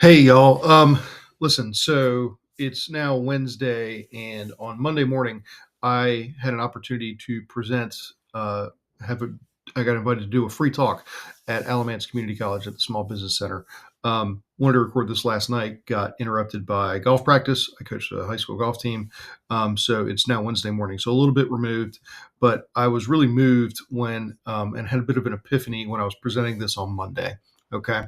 Hey y'all. Listen, so it's now Wednesday, and on Monday morning, I had an opportunity to present. Have a, I got invited to do a free talk at Alamance Community College at the Small Business Center. Wanted to record this last night, got interrupted by golf practice. I coached a high school golf team, so it's now Wednesday morning, so a little bit removed. But I was really moved when and had a bit of an epiphany when I was presenting this on Monday. Okay,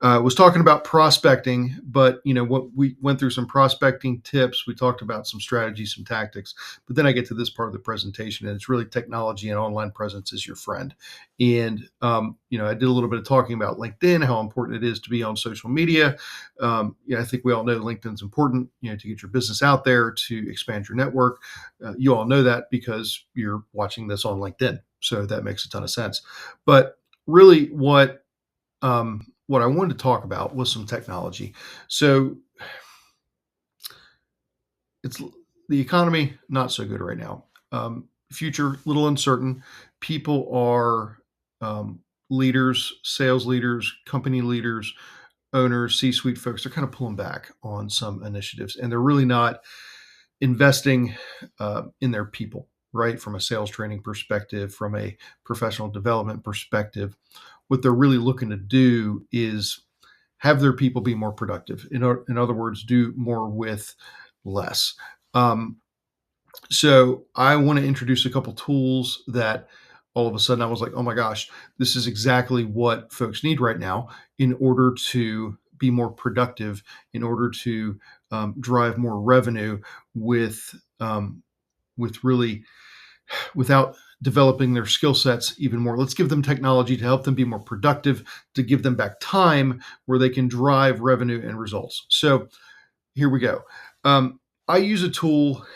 was talking about prospecting, but what we went through some prospecting tips. We talked about some strategies, some tactics, but then I get to this part of the presentation, and it's really technology and online presence is your friend. And I did a little bit of talking about LinkedIn, how important it is to be on social media. I think we all know LinkedIn's important, to get your business out there, to expand your network. You all know that because you're watching this on LinkedIn, so that makes a ton of sense. But really, what I wanted to talk about was some technology. So it's the economy not so good right now. Future little uncertain. People are leaders, sales leaders, company leaders, owners, C-suite folks. They're kind of pulling back on some initiatives, and they're really not investing in their people. Right, from a sales training perspective, from a professional development perspective, what they're really looking to do is have their people be more productive. In other words, do more with less. Um, so I want to introduce a couple tools that all of a sudden I was like, oh my gosh, this is exactly what folks need right now in order to be more productive, in order to drive more revenue with really without developing their skill sets even more. Let's give them technology to help them be more productive, to give them back time where they can drive revenue and results. So here we go. I use a tool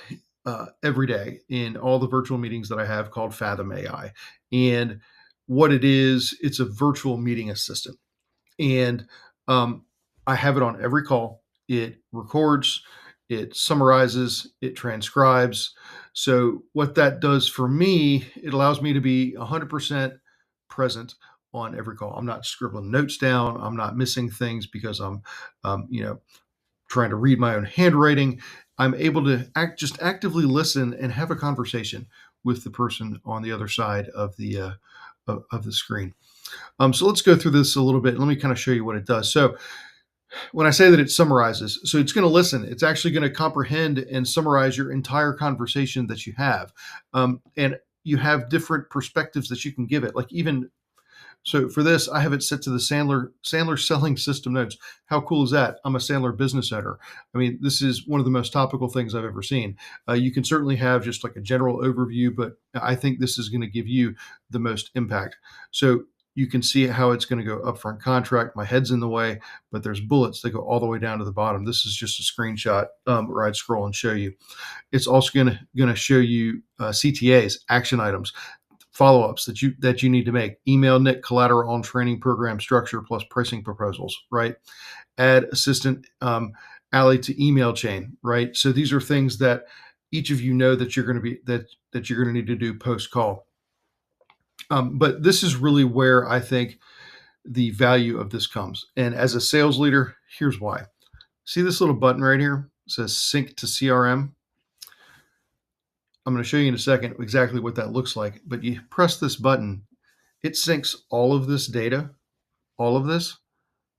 every day in all the virtual meetings that I have called Fathom AI. And what it is, it's a virtual meeting assistant. And I have it on every call. It records, it summarizes, it transcribes. So what that does for me, it allows me to be 100% present on every call. I'm not scribbling notes down. I'm not missing things because I'm, um, you know, trying to read my own handwriting. I'm able to just actively listen and have a conversation with the person on the other side of the screen. So let's go through this a little bit. Let me kind of show you what it does. So when I say that it summarizes, so it's going to listen. It's actually going to comprehend and summarize your entire conversation that you have, and you have different perspectives that you can give it. Like even so, for this, I have it set to the Sandler selling system notes. How cool is that? I'm a Sandler business owner. I mean, this is one of the most topical things I've ever seen. You can certainly have just like a general overview, but I think this is going to give you the most impact. So you can see how it's going to go upfront contract. My head's in the way, but there's bullets that go all the way down to the bottom. This is just a screenshot where I'd scroll and show you. It's also going to show you CTAs, action items, follow-ups that you need to make. Email Nick collateral on training program structure plus pricing proposals, right? Add assistant Ally to email chain, right? So these are things that each of you know that you're going to be that you're going to need to do post call. But this is really where I think the value of this comes. And as a sales leader, here's why. See this little button right here? It says sync to CRM. I'm going to show you in a second exactly what that looks like. But you press this button, it syncs all of this data, all of this,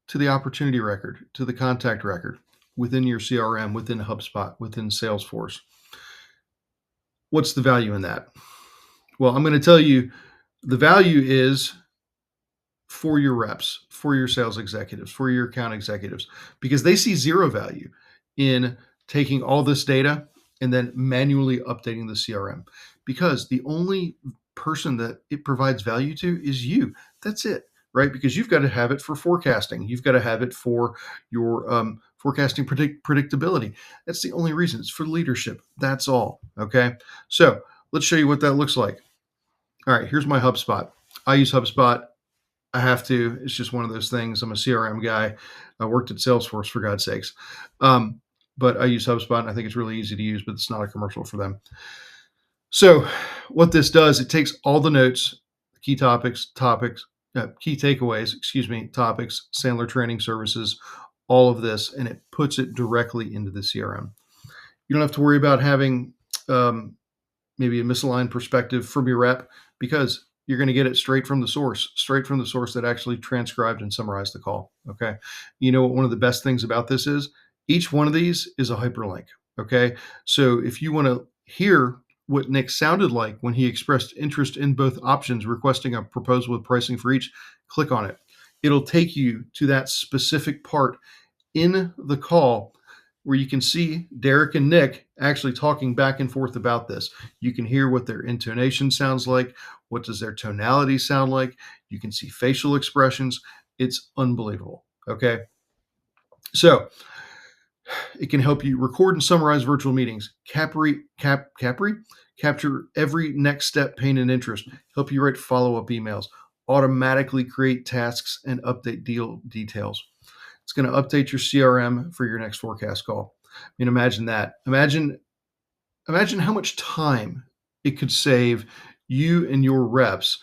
to the opportunity record, to the contact record within your CRM, within HubSpot, within Salesforce. What's the value in that? Well, I'm going to tell you the value is for your reps, for your sales executives, for your account executives, because they see zero value in taking all this data and then manually updating the CRM, because the only person that it provides value to is you. That's it, right? Because you've got to have it for forecasting. You've got to have it for your forecasting predictability. That's the only reason. It's for leadership. That's all. Okay. So let's show you what that looks like. All right. Here's my HubSpot. I use HubSpot. I have to. It's just one of those things. I'm a CRM guy. I worked at Salesforce, for God's sakes. But I use HubSpot, and I think it's really easy to use, but it's not a commercial for them. So what this does, it takes all the notes, key topics, key takeaways, topics, Sandler training services, all of this, and it puts it directly into the CRM. You don't have to worry about having um, maybe a misaligned perspective from your rep because you're going to get it straight from the source that actually transcribed and summarized the call. Okay. You know what one of the best things about this is? Each one of these is a hyperlink. Okay. So if you want to hear what Nick sounded like when he expressed interest in both options, requesting a proposal with pricing for each, click on it. It'll take you to that specific part in the call where you can see Derek and Nick actually talking back and forth about this. You can hear what their intonation sounds like. What does their tonality sound like? You can see facial expressions. It's unbelievable. Okay. So it can help you record and summarize virtual meetings, capture every next step, pain, and interest, help you write follow up emails, automatically create tasks, and update deal details. It's going to update your CRM for your next forecast call. I mean, imagine that. Imagine how much time it could save you and your reps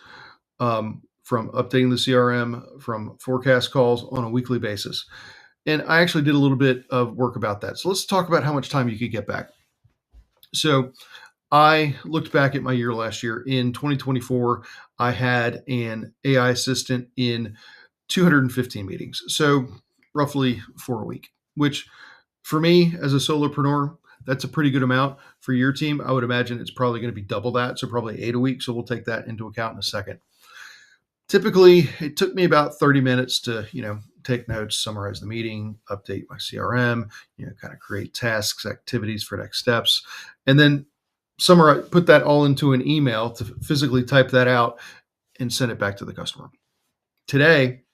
from updating the CRM, from forecast calls on a weekly basis. And I actually did a little bit of work about that. So let's talk about how much time you could get back. So I looked back at my year last year. In 2024, I had an AI assistant in 215 meetings. So roughly 4 a week, which for me as a solopreneur, that's a pretty good amount. For your team, I would imagine it's probably going to be double that. So probably 8 a week. So we'll take that into account in a second. Typically, it took me about 30 minutes to, take notes, summarize the meeting, update my CRM, kind of create tasks, activities for next steps, and then summarize, put that all into an email to physically type that out and send it back to the customer. Today,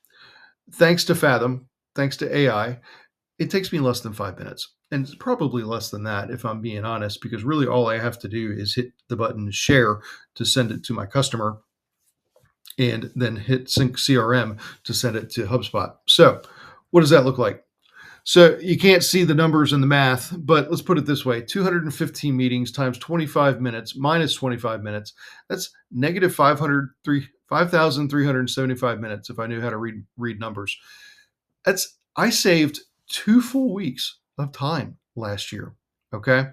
thanks to Fathom, thanks to AI, it takes me less than 5 minutes. And it's probably less than that if I'm being honest, because really all I have to do is hit the button share to send it to my customer and then hit sync CRM to send it to HubSpot. So what does that look like? So you can't see the numbers and the math, but let's put it this way: 215 meetings times 25 minutes minus 25 minutes. That's negative 5,375 minutes if I knew how to read numbers. I saved 2 full weeks of time last year. Okay.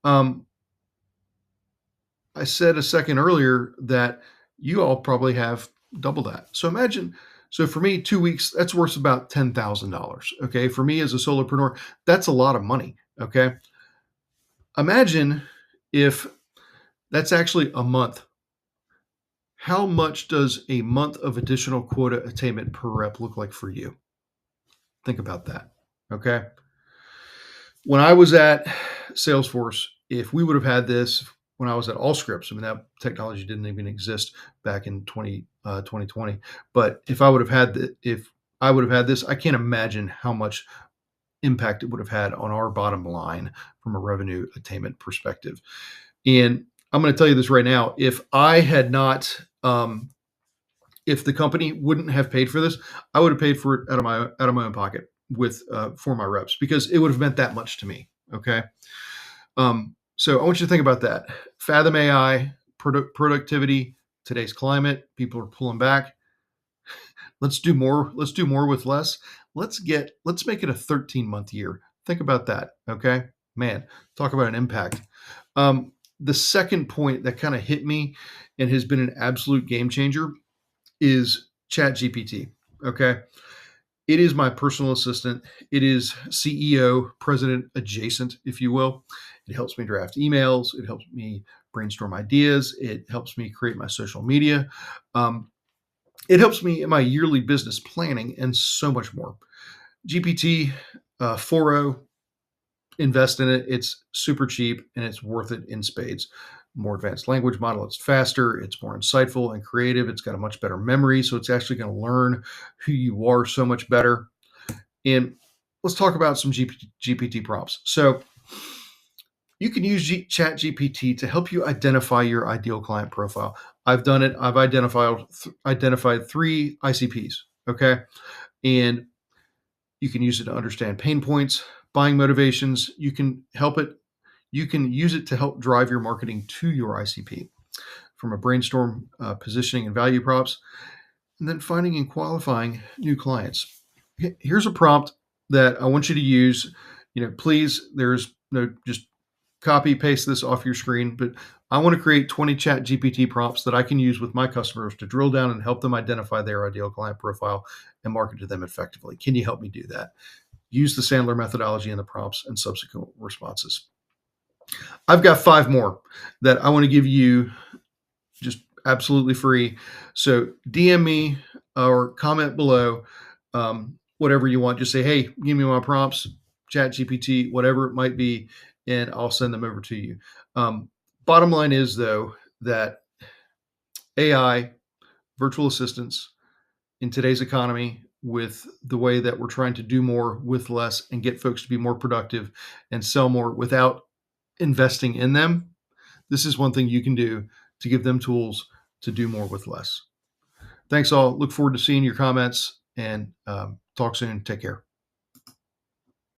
Um, I said a second earlier that you all probably have double that. So for me, 2 weeks, that's worth about $10,000. Okay. For me as a solopreneur, that's a lot of money. Okay. Imagine if that's actually a month. How much does a month of additional quota attainment per rep look like for you? Think about that. Okay. When I was at Salesforce, if we would have had this when I was at Allscripts, I mean, that technology didn't even exist back in 2020. But if I would have had this, I can't imagine how much impact it would have had on our bottom line from a revenue attainment perspective. And I'm going to tell you this right now: if I had not, if the company wouldn't have paid for this, I would have paid for it out of my own pocket with for my reps because it would have meant that much to me. Okay. So I want you to think about that. Fathom AI, productivity, today's climate, people are pulling back. Let's do more. Let's do more with less. Let's make it a 13-month year. Think about that. Okay. Man, talk about an impact. The second point that kind of hit me and has been an absolute game changer is ChatGPT. Okay. It is my personal assistant. It is CEO, president adjacent, if you will. It helps me draft emails. It helps me brainstorm ideas. It helps me create my social media. It helps me in my yearly business planning and so much more. GPT 4.0, invest in it. It's super cheap and it's worth it in spades. More advanced language model. It's faster. It's more insightful and creative. It's got a much better memory. So it's actually going to learn who you are so much better. And let's talk about some GPT prompts. So you can use Chat GPT to help you identify your ideal client profile. I've done it. I've identified 3 ICPs. Okay. And you can use it to understand pain points, buying motivations. You can use it to help drive your marketing to your ICP from a brainstorm, positioning and value props, and then finding and qualifying new clients. Here's a prompt that I want you to use. Please, there's no just copy paste this off your screen, but I want to create 20 chat GPT prompts that I can use with my customers to drill down and help them identify their ideal client profile and market to them effectively. Can you help me do that? Use the Sandler methodology in the prompts and subsequent responses. I've got 5 more that I want to give you just absolutely free. So DM me or comment below, whatever you want. Just say, hey, give me my prompts, chat GPT, whatever it might be, and I'll send them over to you. Um, Bottom line is, though, that AI, virtual assistants in today's economy, with the way that we're trying to do more with less and get folks to be more productive and sell more without investing in them, this is one thing you can do to give them tools to do more with less. Thanks all. Look forward to seeing your comments and talk soon. Take care.